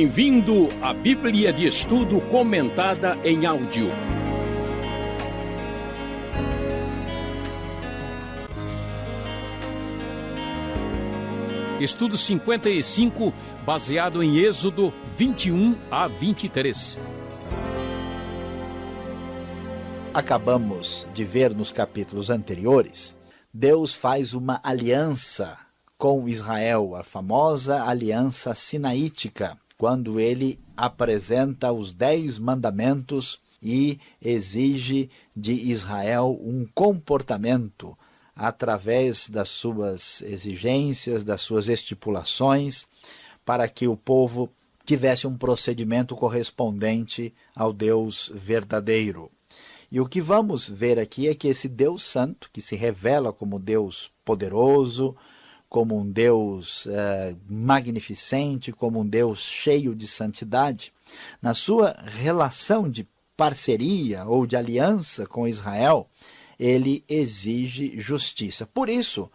Bem-vindo à Bíblia de Estudo comentada em áudio. Estudo 55, baseado em Êxodo 21 a 23. Acabamos de ver nos capítulos anteriores, Deus faz uma aliança com Israel, a famosa aliança sinaítica, quando ele apresenta os 10 mandamentos e exige de Israel um comportamento através das suas exigências, das suas estipulações, para que o povo tivesse um procedimento correspondente ao Deus verdadeiro. E o que vamos ver aqui é que esse Deus Santo, que se revela como Deus poderoso, como um Deus magnificente, como um Deus cheio de santidade, na sua relação de parceria ou de aliança com Israel, ele exige justiça. Por isso,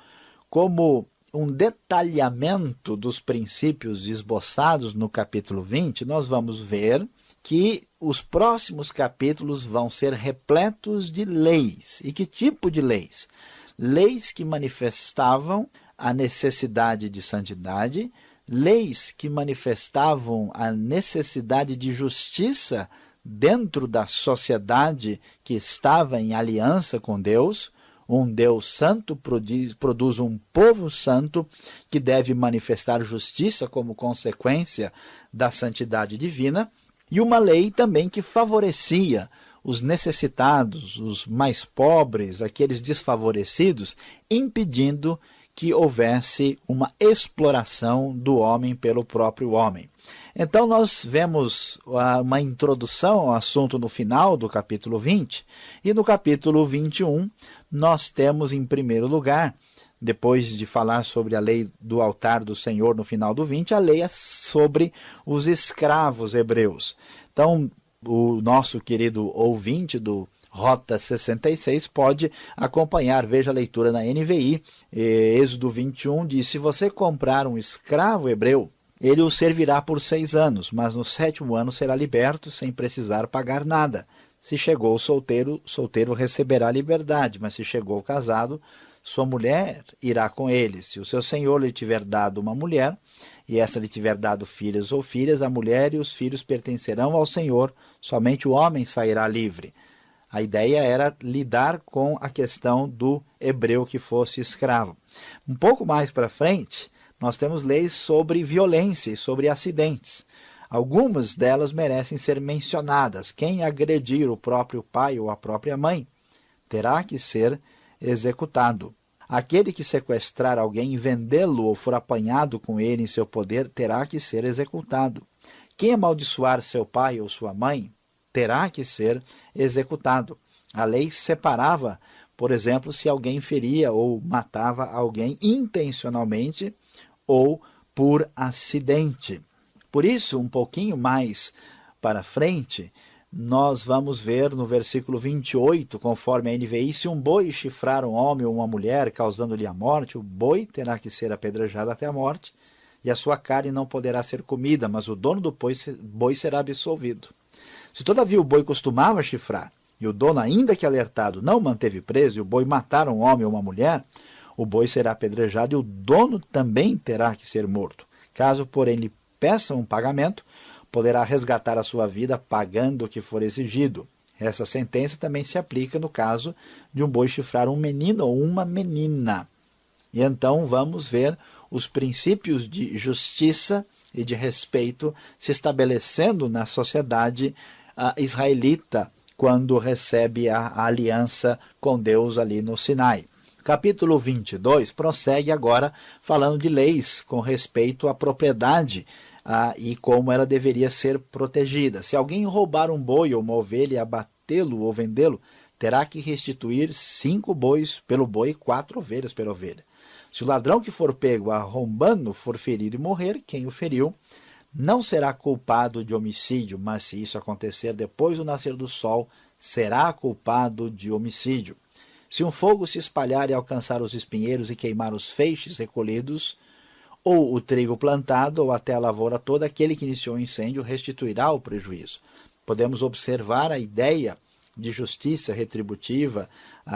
como um detalhamento dos princípios esboçados no capítulo 20, nós vamos ver que os próximos capítulos vão ser repletos de leis. E que tipo de leis? Leis que manifestavam a necessidade de santidade, leis que manifestavam a necessidade de justiça dentro da sociedade que estava em aliança com Deus. Um Deus santo produz um povo santo que deve manifestar justiça como consequência da santidade divina, e uma lei também que favorecia os necessitados, os mais pobres, aqueles desfavorecidos, impedindo que houvesse uma exploração do homem pelo próprio homem. Então nós vemos uma introdução ao assunto no final do capítulo 20, e no capítulo 21 nós temos em primeiro lugar, depois de falar sobre a lei do altar do Senhor no final do 20, a lei é sobre os escravos hebreus. Então o nosso querido ouvinte do Rota 66 pode acompanhar, veja a leitura na NVI, Êxodo 21 diz: se você comprar um escravo hebreu, ele o servirá por 6 anos, mas no 7º ano será liberto sem precisar pagar nada. Se chegou solteiro, solteiro receberá liberdade, mas se chegou casado, sua mulher irá com ele. Se o seu senhor lhe tiver dado uma mulher, e essa lhe tiver dado filhos ou filhas, a mulher e os filhos pertencerão ao Senhor, somente o homem sairá livre. A ideia era lidar com a questão do hebreu que fosse escravo. Um pouco mais para frente, nós temos leis sobre violência e sobre acidentes. Algumas delas merecem ser mencionadas. Quem agredir o próprio pai ou a própria mãe terá que ser executado. Aquele que sequestrar alguém e vendê-lo ou for apanhado com ele em seu poder terá que ser executado. Quem amaldiçoar seu pai ou sua mãe terá que ser executado. A lei separava, por exemplo, se alguém feria ou matava alguém intencionalmente ou por acidente. Por isso, um pouquinho mais para frente, nós vamos ver no versículo 28, conforme a NVI, se um boi chifrar um homem ou uma mulher, causando-lhe a morte, o boi terá que ser apedrejado até a morte, e a sua carne não poderá ser comida, mas o dono do boi será absolvido. Se todavia o boi costumava chifrar, e o dono, ainda que alertado, não manteve preso, e o boi matar um homem ou uma mulher, o boi será apedrejado e o dono também terá que ser morto. Caso, porém, lhe peçam um pagamento, poderá resgatar a sua vida pagando o que for exigido. Essa sentença também se aplica no caso de um boi chifrar um menino ou uma menina. E então vamos ver os princípios de justiça e de respeito se estabelecendo na sociedade israelita quando recebe a aliança com Deus ali no Sinai. Capítulo 22 prossegue agora falando de leis com respeito à propriedade e como ela deveria ser protegida. Se alguém roubar um boi ou uma ovelha e abatê-lo ou vendê-lo, terá que restituir 5 bois pelo boi e 4 ovelhas pela ovelha. Se o ladrão que for pego arrombando for ferido e morrer, quem o feriu não será culpado de homicídio, mas se isso acontecer depois do nascer do sol, será culpado de homicídio. Se um fogo se espalhar e alcançar os espinheiros e queimar os feixes recolhidos, ou o trigo plantado, ou até a lavoura toda, aquele que iniciou o incêndio restituirá o prejuízo. Podemos observar a ideia de justiça retributiva,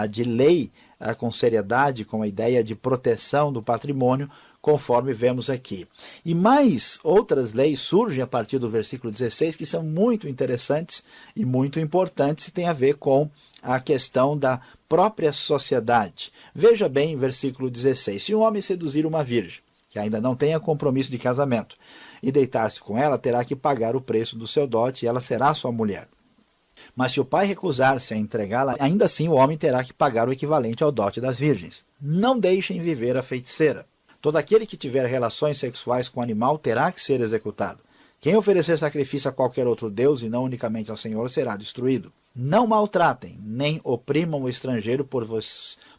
de lei com seriedade, com a ideia de proteção do patrimônio, conforme vemos aqui. E mais outras leis surgem a partir do versículo 16, que são muito interessantes e muito importantes e têm a ver com a questão da própria sociedade. Veja bem, versículo 16, se um homem seduzir uma virgem, que ainda não tenha compromisso de casamento, e deitar-se com ela, terá que pagar o preço do seu dote e ela será sua mulher. Mas se o pai recusar-se a entregá-la, ainda assim o homem terá que pagar o equivalente ao dote das virgens. Não deixem viver a feiticeira. Todo aquele que tiver relações sexuais com o animal terá que ser executado. Quem oferecer sacrifício a qualquer outro deus e não unicamente ao Senhor será destruído. Não maltratem, nem oprimam o estrangeiro,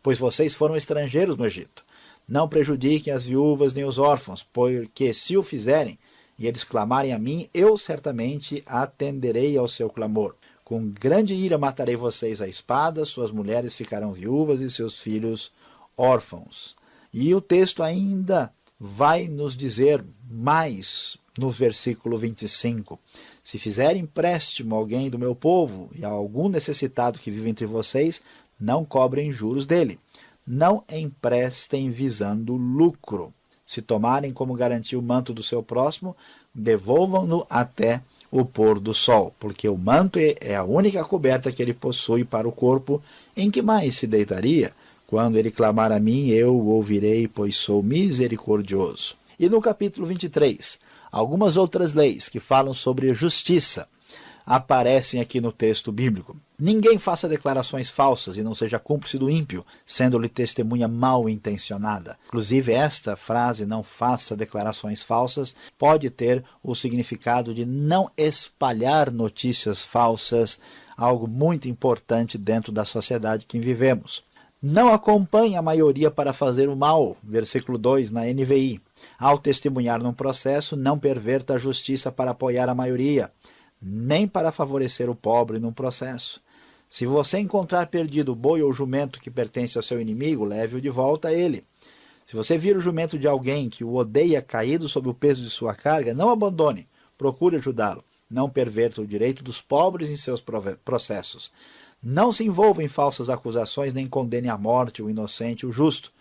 pois vocês foram estrangeiros no Egito. Não prejudiquem as viúvas nem os órfãos, porque se o fizerem e eles clamarem a mim, eu certamente atenderei ao seu clamor. Com grande ira matarei vocês à espada, suas mulheres ficarão viúvas e seus filhos órfãos. E o texto ainda vai nos dizer mais no versículo 25. Se fizerem empréstimo a alguém do meu povo e a algum necessitado que vive entre vocês, não cobrem juros dele. Não emprestem visando lucro. Se tomarem como garantia o manto do seu próximo, devolvam-no até o pôr do sol, porque o manto é a única coberta que ele possui para o corpo, em que mais se deitaria? Quando ele clamar a mim, eu o ouvirei, pois sou misericordioso. E no capítulo 23, algumas outras leis que falam sobre justiça aparecem aqui no texto bíblico. Ninguém faça declarações falsas e não seja cúmplice do ímpio, sendo-lhe testemunha mal intencionada. Inclusive, esta frase, não faça declarações falsas, pode ter o significado de não espalhar notícias falsas, algo muito importante dentro da sociedade que vivemos. Não acompanhe a maioria para fazer o mal, versículo 2 na NVI. Ao testemunhar num processo, não perverta a justiça para apoiar a maioria, nem para favorecer o pobre num processo. Se você encontrar perdido o boi ou jumento que pertence ao seu inimigo, leve-o de volta a ele. Se você vir o jumento de alguém que o odeia caído sob o peso de sua carga, não abandone, procure ajudá-lo. Não perverta o direito dos pobres em seus processos. Não se envolva em falsas acusações, nem condene à morte o inocente e o justo,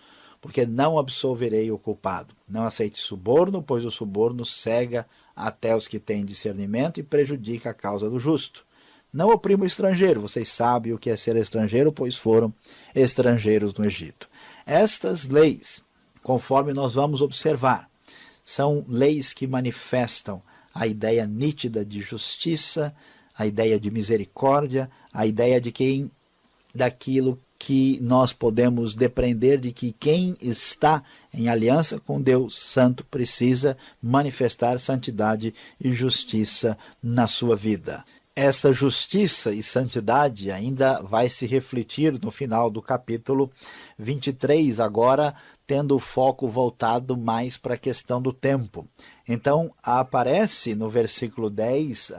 porque não absolverei o culpado. Não aceite suborno, pois o suborno cega até os que têm discernimento e prejudica a causa do justo. Não oprima o estrangeiro, vocês sabem o que é ser estrangeiro, pois foram estrangeiros no Egito. Estas leis, conforme nós vamos observar, são leis que manifestam a ideia nítida de justiça, a ideia de misericórdia, a ideia de daquilo que nós podemos depreender de que quem está em aliança com Deus Santo precisa manifestar santidade e justiça na sua vida. Esta justiça e santidade ainda vai se refletir no final do capítulo 23, agora tendo o foco voltado mais para a questão do tempo. Então, aparece no versículo 10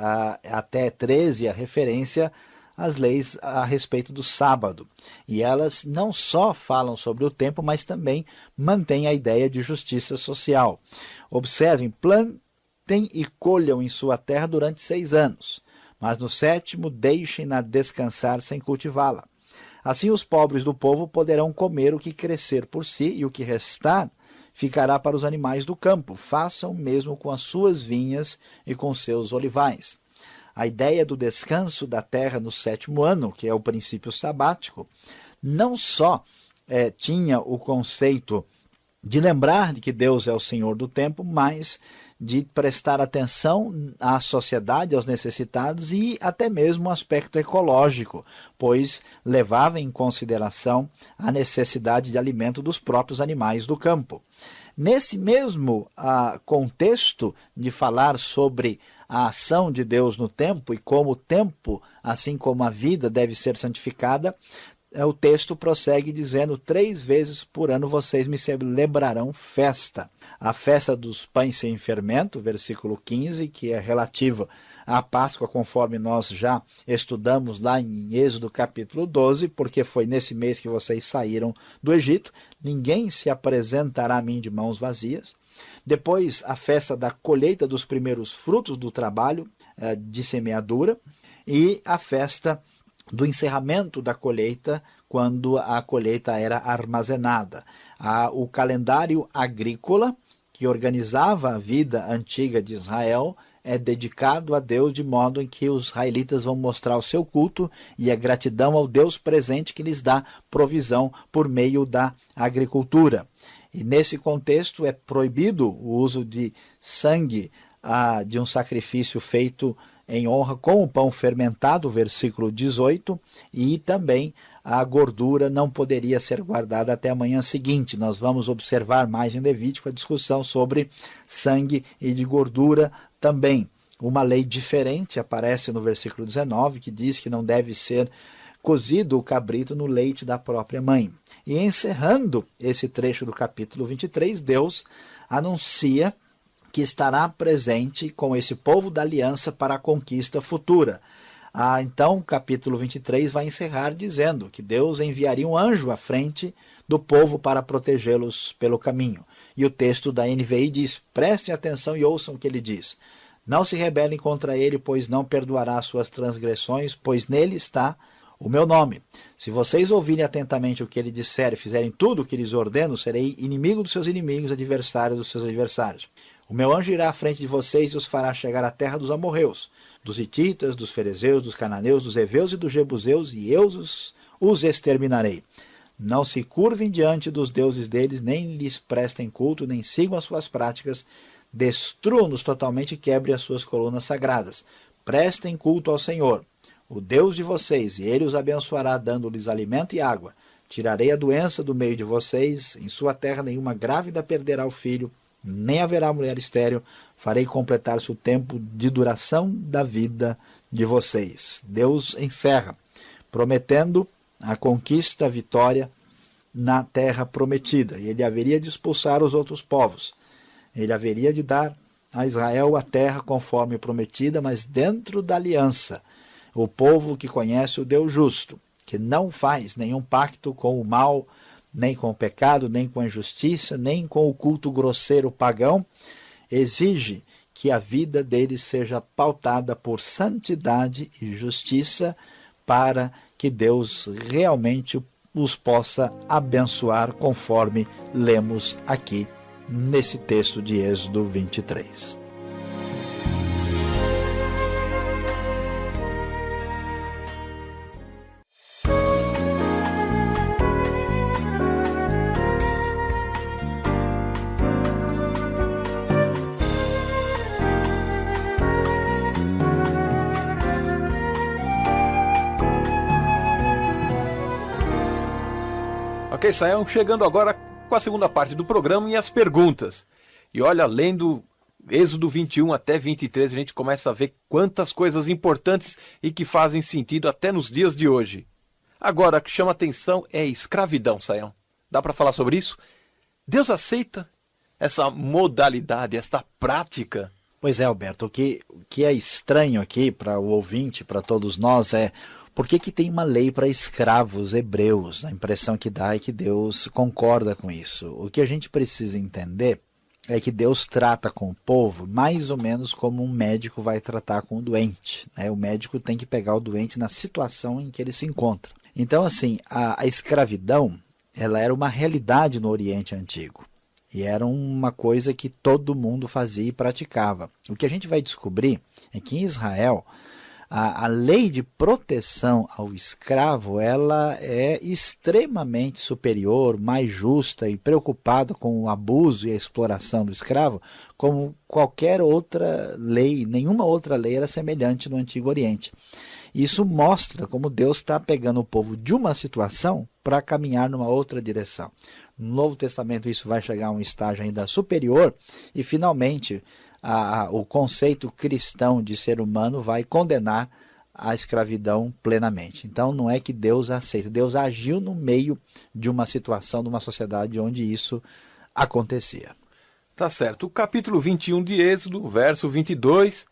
até 13 a referência às leis a respeito do sábado. E elas não só falam sobre o tempo, mas também mantêm a ideia de justiça social. Observem, plantem e colham em sua terra durante 6 anos, mas no 7º deixem-na descansar sem cultivá-la. Assim os pobres do povo poderão comer o que crescer por si, e o que restar ficará para os animais do campo. Façam mesmo com as suas vinhas e com seus olivais. A ideia do descanso da terra no 7º ano, que é o princípio sabático, não só tinha o conceito de lembrar de que Deus é o Senhor do tempo, mas de prestar atenção à sociedade, aos necessitados e até mesmo o aspecto ecológico, pois levava em consideração a necessidade de alimento dos próprios animais do campo. Nesse mesmo contexto de falar sobre a ação de Deus no tempo e como o tempo, assim como a vida, deve ser santificada, o texto prossegue dizendo: 3 vezes por ano vocês me celebrarão festa. A festa dos pães sem fermento, versículo 15, que é relativa à Páscoa, conforme nós já estudamos lá em Êxodo capítulo 12, porque foi nesse mês que vocês saíram do Egito. Ninguém se apresentará a mim de mãos vazias. Depois, a festa da colheita dos primeiros frutos do trabalho de semeadura e a festa do encerramento da colheita, quando a colheita era armazenada. O calendário agrícola, que organizava a vida antiga de Israel, é dedicado a Deus, de modo em que os israelitas vão mostrar o seu culto e a gratidão ao Deus presente que lhes dá provisão por meio da agricultura. E nesse contexto é proibido o uso de sangue de um sacrifício feito em honra com o pão fermentado, versículo 18, e também a gordura não poderia ser guardada até a manhã seguinte. Nós vamos observar mais em Levítico a discussão sobre sangue e de gordura também. Uma lei diferente aparece no versículo 19, que diz que não deve ser cozido o cabrito no leite da própria mãe. E encerrando esse trecho do capítulo 23, Deus anuncia que estará presente com esse povo da aliança para a conquista futura. Então, o capítulo 23 vai encerrar dizendo que Deus enviaria um anjo à frente do povo para protegê-los pelo caminho. E o texto da NVI diz: prestem atenção e ouçam o que ele diz. Não se rebelem contra ele, pois não perdoará suas transgressões, pois nele está o meu nome. Se vocês ouvirem atentamente o que ele disser e fizerem tudo o que lhes ordeno, serei inimigo dos seus inimigos, adversário dos seus adversários. O meu anjo irá à frente de vocês e os fará chegar à terra dos amorreus, dos hititas, dos ferezeus, dos cananeus, dos heveus e dos jebuseus, e eu os exterminarei. Não se curvem diante dos deuses deles, nem lhes prestem culto, nem sigam as suas práticas. Destruam-nos totalmente e quebrem as suas colunas sagradas. Prestem culto ao Senhor, o Deus de vocês, e ele os abençoará, dando-lhes alimento e água. Tirarei a doença do meio de vocês, em sua terra nenhuma grávida perderá o filho, nem haverá mulher estéril, farei completar-se o tempo de duração da vida de vocês. Deus encerra, prometendo a conquista, a vitória na terra prometida. E ele haveria de expulsar os outros povos. Ele haveria de dar a Israel a terra conforme prometida, mas dentro da aliança. O povo que conhece o Deus justo, que não faz nenhum pacto com o mal, nem com o pecado, nem com a injustiça, nem com o culto grosseiro pagão, exige que a vida deles seja pautada por santidade e justiça, para que Deus realmente os possa abençoar, conforme lemos aqui nesse texto de Êxodo 23. Ok, Sayão, chegando agora com a segunda parte do programa e as perguntas. E olha, lendo Êxodo 21 até 23, a gente começa a ver quantas coisas importantes e que fazem sentido até nos dias de hoje. Agora, o que chama atenção é a escravidão, Sayão. Dá para falar sobre isso? Deus aceita essa modalidade, esta prática? Pois é, Alberto, o que é estranho aqui para o ouvinte, para todos nós, é por que tem uma lei para escravos hebreus? A impressão que dá é que Deus concorda com isso. O que a gente precisa entender é que Deus trata com o povo mais ou menos como um médico vai tratar com o doente, né? O médico tem que pegar o doente na situação em que ele se encontra. Então, assim, a escravidão, ela era uma realidade no Oriente Antigo. E era uma coisa que todo mundo fazia e praticava. O que a gente vai descobrir é que em Israel, a lei de proteção ao escravo, ela é extremamente superior, mais justa e preocupada com o abuso e a exploração do escravo, como qualquer outra lei. Nenhuma outra lei era semelhante no Antigo Oriente. Isso mostra como Deus está pegando o povo de uma situação para caminhar numa outra direção. No Novo Testamento isso vai chegar a um estágio ainda superior e finalmente o conceito cristão de ser humano vai condenar a escravidão plenamente. Então não é que Deus aceita, Deus agiu no meio de uma situação, de uma sociedade onde isso acontecia. Tá certo. O capítulo 21 de Êxodo, verso 22,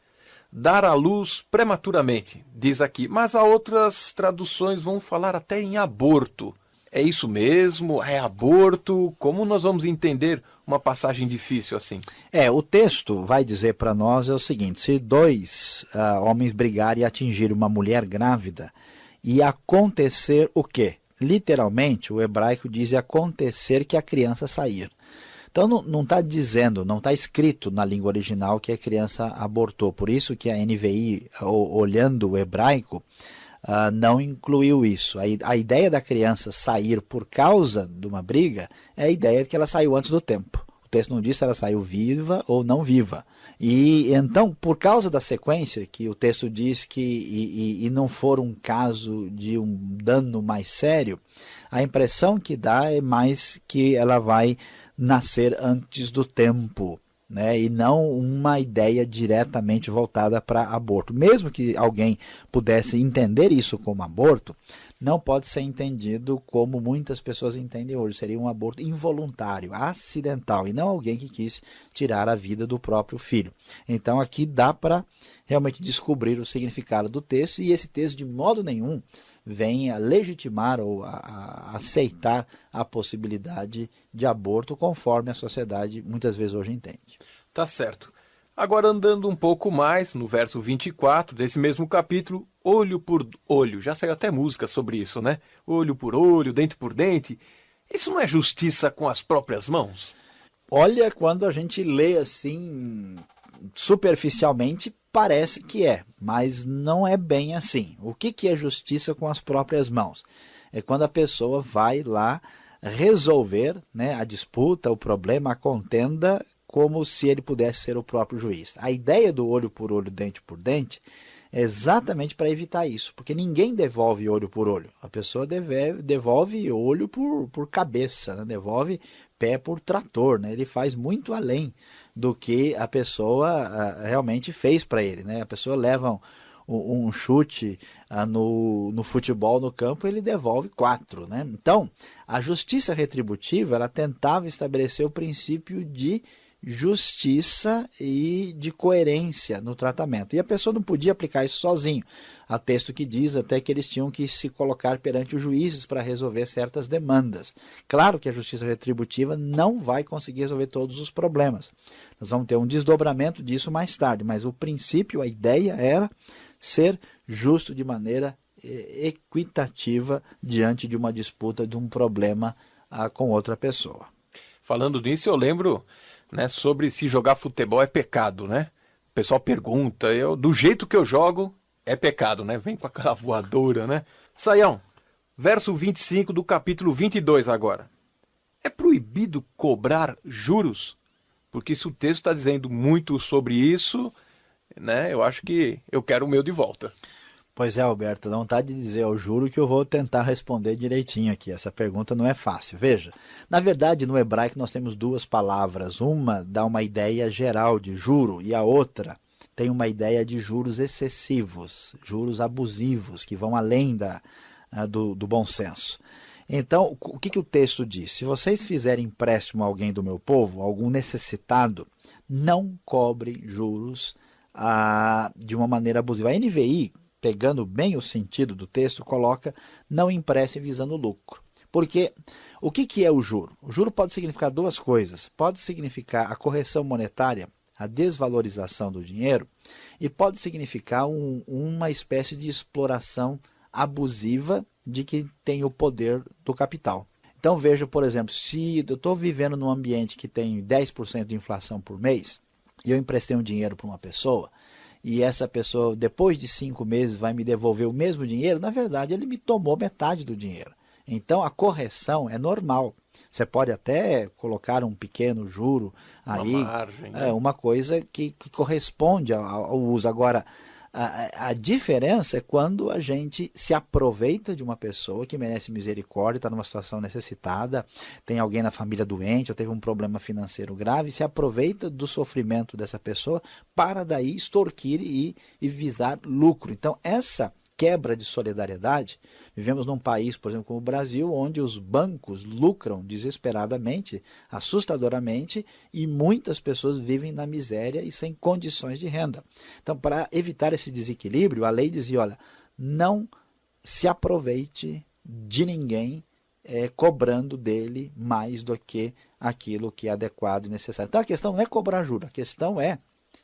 dar à luz prematuramente, diz aqui. Mas há outras traduções vão falar até em aborto. É isso mesmo? É aborto? Como nós vamos entender uma passagem difícil assim? O texto vai dizer para nós o seguinte: se dois homens brigarem e atingirem uma mulher grávida, e acontecer o quê? Literalmente, o hebraico diz acontecer que a criança sair. Então não está dizendo, não está escrito na língua original que a criança abortou. Por isso que a NVI, olhando o hebraico, não incluiu isso. A ideia da criança sair por causa de uma briga é a ideia de que ela saiu antes do tempo. O texto não diz se ela saiu viva ou não viva. E então, por causa da sequência, que o texto diz que e não for um caso de um dano mais sério, a impressão que dá é mais que ela vai nascer antes do tempo, né? E não uma ideia diretamente voltada para aborto. Mesmo que alguém pudesse entender isso como aborto, não pode ser entendido como muitas pessoas entendem hoje. Seria um aborto involuntário, acidental, e não alguém que quis tirar a vida do próprio filho. Então aqui dá para realmente descobrir o significado do texto, e esse texto de modo nenhum vem a legitimar ou a aceitar a possibilidade de aborto conforme a sociedade muitas vezes hoje entende. Tá certo. Agora, andando um pouco mais, no verso 24 desse mesmo capítulo, olho por olho. Já saiu até música sobre isso, né? Olho por olho, dente por dente. Isso não é justiça com as próprias mãos? Olha, quando a gente lê assim, superficialmente, parece que é, mas não é bem assim. O que é justiça com as próprias mãos? É quando a pessoa vai lá resolver, né, a disputa, o problema, a contenda, como se ele pudesse ser o próprio juiz. A ideia do olho por olho, dente por dente, é exatamente para evitar isso, porque ninguém devolve olho por olho. A pessoa devolve olho por cabeça, né? Devolve pé por trator, né? Ele faz muito além do que a pessoa realmente fez para ele, né? A pessoa leva um chute no futebol no campo, ele devolve 4, né? Então, a justiça retributiva, ela tentava estabelecer o princípio de justiça e de coerência no tratamento. E a pessoa não podia aplicar isso sozinho. Há texto que diz até que eles tinham que se colocar perante os juízes para resolver certas demandas. Claro que a justiça retributiva não vai conseguir resolver todos os problemas. Nós vamos ter um desdobramento disso mais tarde, mas o princípio, a ideia era ser justo de maneira equitativa diante de uma disputa, de um problema com outra pessoa. Falando nisso, eu lembro, né, sobre se jogar futebol é pecado, né? O pessoal pergunta, do jeito que eu jogo, é pecado, né? Vem com aquela voadora, né? Saião, verso 25 do capítulo 22 agora. É proibido cobrar juros? Porque se o texto está dizendo muito sobre isso, né, eu acho que eu quero o meu de volta. Pois é, Alberto, não está de dizer, eu juro que eu vou tentar responder direitinho aqui. Essa pergunta não é fácil. Veja, na verdade, no hebraico nós temos duas palavras. Uma dá uma ideia geral de juro e a outra tem uma ideia de juros excessivos, juros abusivos, que vão além do bom senso. Então, o que o texto diz? Se vocês fizerem empréstimo a alguém do meu povo, algum necessitado, não cobre juros de uma maneira abusiva. A NVI, pegando bem o sentido do texto, coloca não empreste visando lucro. Porque o que é o juro? O juro pode significar duas coisas. Pode significar a correção monetária, a desvalorização do dinheiro, e pode significar uma espécie de exploração abusiva de quem tem o poder do capital. Então veja, por exemplo, se eu estou vivendo num ambiente que tem 10% de inflação por mês, e eu emprestei um dinheiro para uma pessoa, e essa pessoa, depois de 5 meses, vai me devolver o mesmo dinheiro, na verdade, ele me tomou metade do dinheiro. Então, a correção é normal. Você pode até colocar um pequeno juro aí, uma margem, né? Uma coisa que corresponde ao uso. Agora, a diferença é quando a gente se aproveita de uma pessoa que merece misericórdia, está numa situação necessitada, tem alguém na família doente, ou teve um problema financeiro grave, se aproveita do sofrimento dessa pessoa para daí extorquir e visar lucro. Então, essa quebra de solidariedade, vivemos num país, por exemplo, como o Brasil, onde os bancos lucram desesperadamente, assustadoramente, e muitas pessoas vivem na miséria e sem condições de renda. Então, para evitar esse desequilíbrio, a lei dizia, olha, não se aproveite de ninguém cobrando dele mais do que aquilo que é adequado e necessário. Então a questão não é cobrar juros, a questão é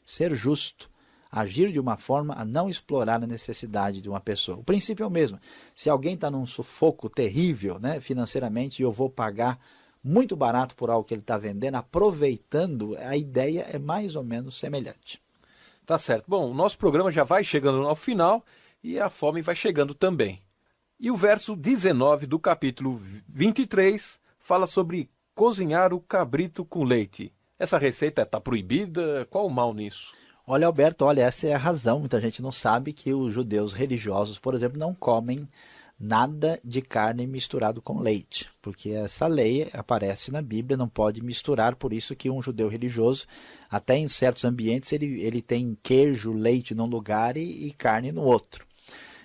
ser justo, agir de uma forma a não explorar a necessidade de uma pessoa. O princípio é o mesmo. Se alguém está num sufoco terrível, né, financeiramente, e eu vou pagar muito barato por algo que ele está vendendo, aproveitando, a ideia é mais ou menos semelhante. Tá certo. Bom, o nosso programa já vai chegando ao final e a fome vai chegando também. E o verso 19 do capítulo 23 fala sobre cozinhar o cabrito com leite. Essa receita está proibida? Qual o mal nisso? Olha, Alberto, olha, essa é a razão. Muita gente não sabe que os judeus religiosos, por exemplo, não comem nada de carne misturado com leite, porque essa lei aparece na Bíblia, não pode misturar, por isso que um judeu religioso, até em certos ambientes, ele tem queijo, leite num lugar e carne no outro.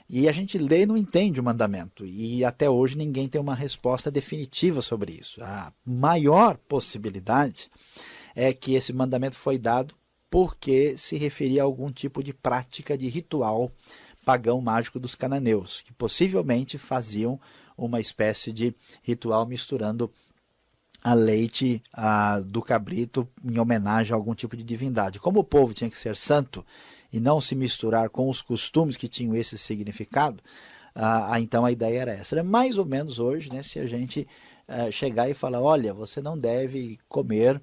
E a gente lê e não entende o mandamento, e até hoje ninguém tem uma resposta definitiva sobre isso. A maior possibilidade é que esse mandamento foi dado porque se referia a algum tipo de prática de ritual pagão mágico dos cananeus, que possivelmente faziam uma espécie de ritual misturando a leite do cabrito em homenagem a algum tipo de divindade. Como o povo tinha que ser santo e não se misturar com os costumes que tinham esse significado, então a ideia era essa. É mais ou menos hoje, né, se a gente chegar e falar, olha, você não deve comer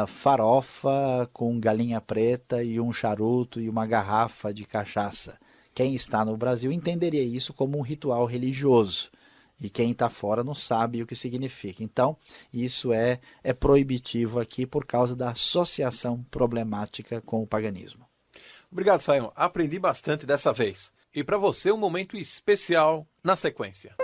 farofa com galinha preta e um charuto e uma garrafa de cachaça. Quem está no Brasil entenderia isso como um ritual religioso. E quem está fora não sabe o que significa. Então, isso é proibitivo aqui por causa da associação problemática com o paganismo. Obrigado, Sayão. Aprendi bastante dessa vez. E para você, um momento especial na sequência.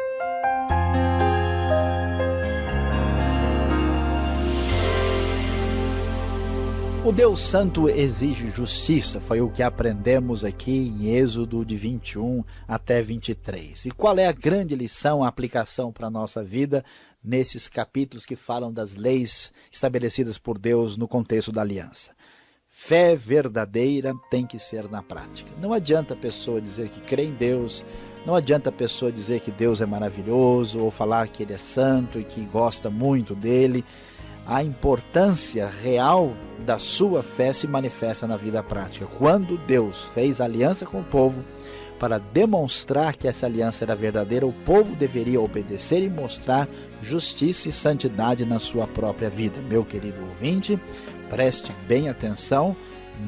O Deus Santo exige justiça, foi o que aprendemos aqui em Êxodo de 21 até 23. E qual é a grande lição, a aplicação para a nossa vida nesses capítulos que falam das leis estabelecidas por Deus no contexto da aliança? Fé verdadeira tem que ser na prática. Não adianta a pessoa dizer que crê em Deus, não adianta a pessoa dizer que Deus é maravilhoso ou falar que Ele é santo e que gosta muito dele. A importância real da sua fé se manifesta na vida prática. Quando Deus fez aliança com o povo, para demonstrar que essa aliança era verdadeira, o povo deveria obedecer e mostrar justiça e santidade na sua própria vida. Meu querido ouvinte, preste bem atenção,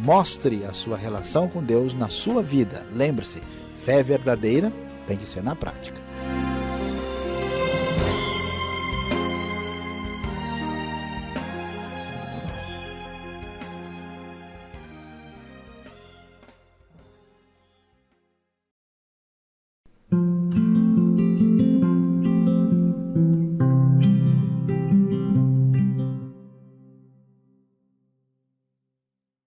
mostre a sua relação com Deus na sua vida. Lembre-se, fé verdadeira tem que ser na prática.